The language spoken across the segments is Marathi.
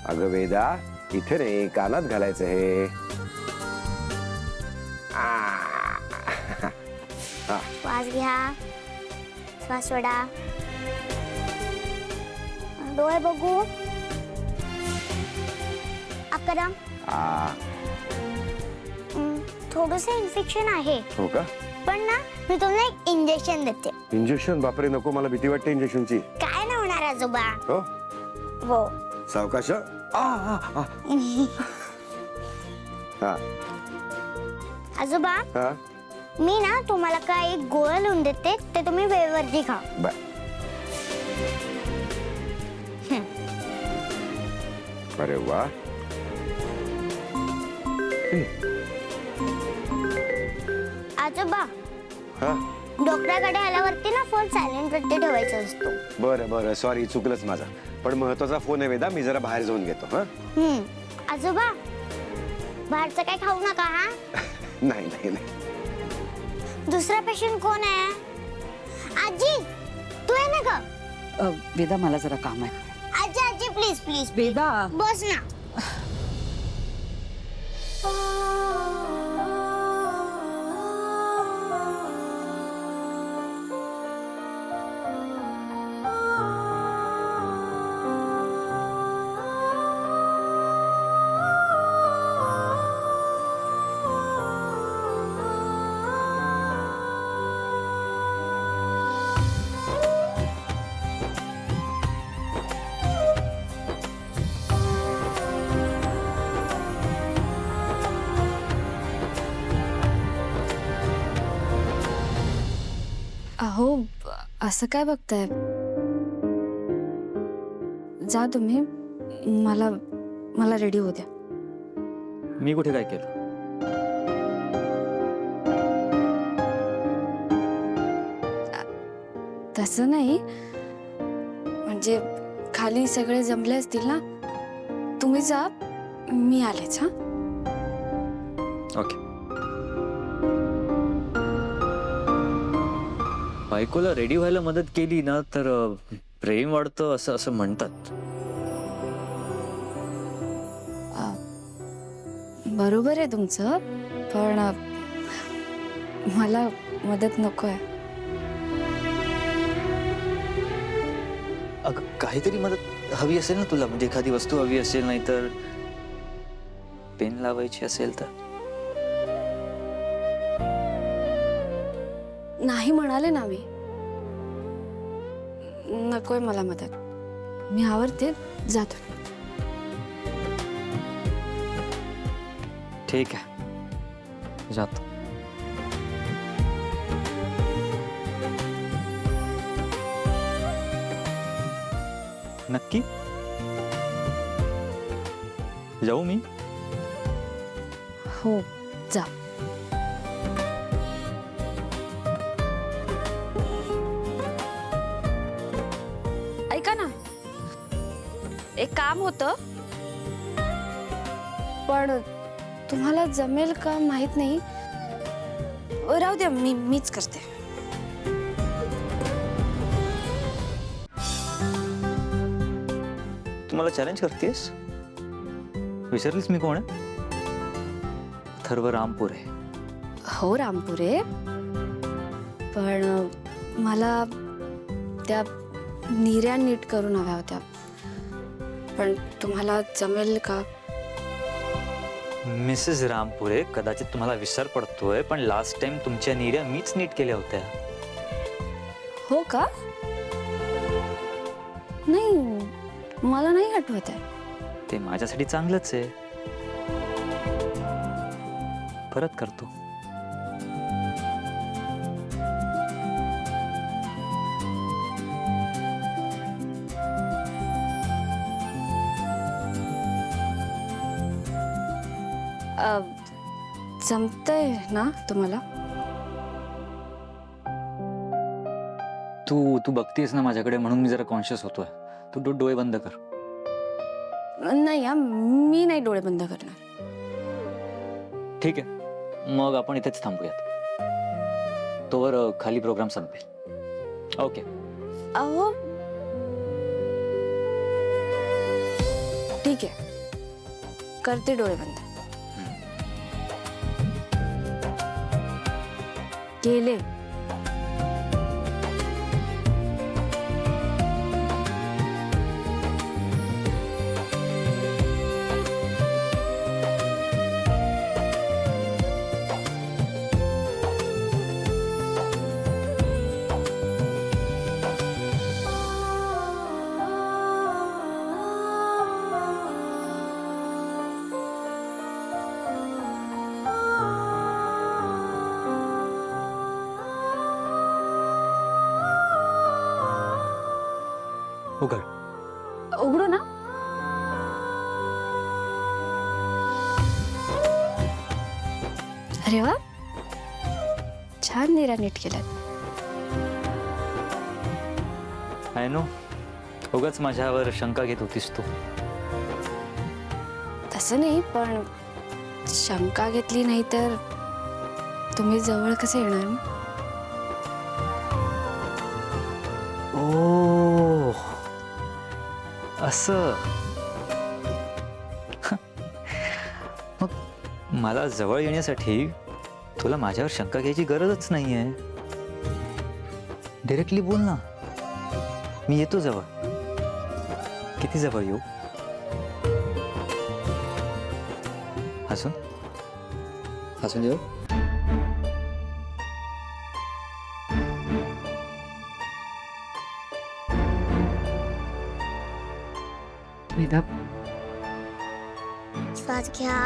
अगं वेदा, इथे नाही, कानात घालायचं हे. श्वास घ्या, श्वास सोडा, डोळे बघू. 11. थोडस इन्फेक्शन आहे. हो का? पण ना मी तुम्हाला एक इंजेक्शन देते. इंजेक्शन? बापरे, नको, मला भीती वाटते इंजेक्शनची. काय नाही होणार आजोबा. हो हो. सावकाश. आजोबा, हा मी ना तुम्हाला काय एक गोळ्या लिहून देते, ते तुम्ही वेळेवरती खा. बर. अरे वा. आजोबा, हा डॉक्टरकडे आल्यावरती ना फोन सायलेंट वरती ठेवायचा असतो. बरं बरं, सॉरी, चुकलंच माझा. पण महत्वाचा फोन आहे वेदा, मी जरा बाहेर जाऊन घेतो. हा आजोबा, बाहेरचं काय खाऊ नका हा. नाही नाही नाही. दुसरा पेशंट कोण आहे? आजी, तू आहे ना का? वेदा, मला जरा काम आहे. आजी आजी, प्लीज प्लीज वेदा, बस ना. अहो, असं काय बघताय? जा तुम्ही, मला रेडी होऊ द्या. मी कुठे काय केलं? तसं नाही, म्हणजे खाली सगळे जमले असतील ना, तुम्ही जा, मी आलेच. हा, ओके. बायकोला रेडी व्हायला मदत केली ना तर प्रेम वाढतं असं असं म्हणतात. बरोबर आहे तुमचं, पण मला मदत नकोय. अगं, काहीतरी मदत हवी असेल ना तुला, म्हणजे एखादी वस्तू हवी असेल, नाही तर पेन लावायची असेल तर. नाही म्हणाले ना मी, नकोय मला मदत. मी आवरते, जातो. ठीक आहे, जातो. नक्की जाऊ मी? हो, जा. ऐका ना, एक काम होतं, पण तुम्हाला जमेल का माहित नाही. राहू द्या, मीच करते. तुम्हाला चॅलेंज करतेस? विसरलीस मी कोण आहे? थर्व रामपुरे. हो, रामपुरे, पण मला त्या निऱ्या नीट करून हव्या होत्या. पण तुम्हाला जमेल का? मिसेस रामपुरे, कदाचित तुम्हाला विसर पडतोय, पण लास्ट टाइम तुमच्या निर्या मीच नीट केल्या होत्या. हो का? नाही, मला नाही आठवत आहे. ते माझ्यासाठी चांगलंच आहे. परत करतो. जमतंय ना तुम्हाला? तू बघतेस ना माझ्याकडे, म्हणून मी जरा कॉन्शियस होतोय. तू डोळे बंद कर. नाही, मी नाही डोळे बंद करणार. ठीक आहे, मग आपण इथेच थांबूयात. तोवर खाली प्रोग्राम संपेल. ओके. अहो, ठीक आहे, करते डोळे बंद. केले. उघड. उघडू ना? अरे वा, छान निरा नीट केलात. आय नो, उगाच माझ्यावर शंका घेत होतीस तू. तसं नाही, पण शंका घेतली नाही तर तुम्ही जवळ कसे येणार ना? ओ, असं. मग मला जवळ येण्यासाठी तुला माझ्यावर शंका घ्यायची गरजच नाहीये. डायरेक्टली बोल ना, मी येतो जवळ. किती जवळ येऊ? हसून हसून येऊ. वेदा, श्वास घ्या,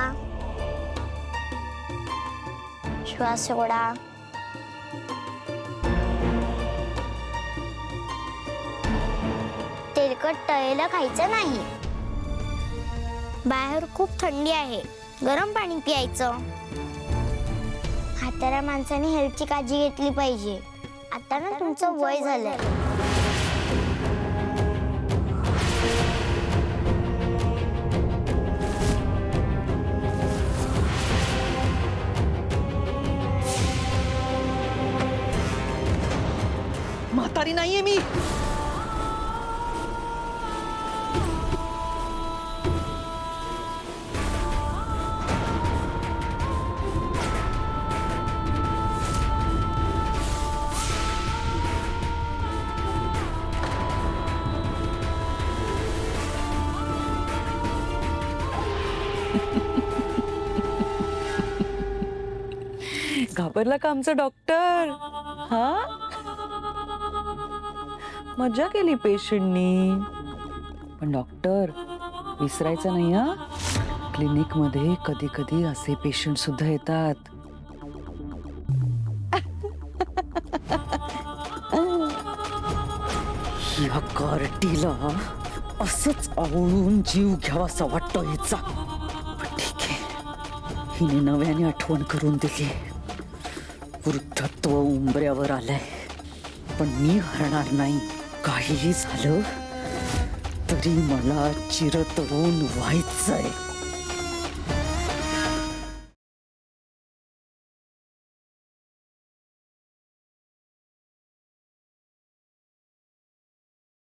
श्वास सोडा. तेलकट तळलेलं खायचं नाही. बाहेर खूप थंडी आहे, गरम पाणी प्यायचं. म्हाताऱ्या माणसाने हेल्थची काळजी घेतली पाहिजे. आता ना तुमचं वय झालंय. म्हातारी नाहीये मी. घाबरला का आमचा डॉक्टर? हा, मजा केली पेशंटनी. पण डॉक्टर विसरायचं नाही हा, क्लिनिक मध्ये कधी कधी असे पेशंट सुद्धा येतात. या कार्टीला असंच आवळून जीव घ्यावासा वाटतो हिचा. पण ठीक आहे, हिने नव्याने आठवण करून दिली. वृद्धत्व उंबऱ्यावर आलंय, पण मी हरणार नाही. काहीही झालं तरी मला चिरतरुण व्हायचंय.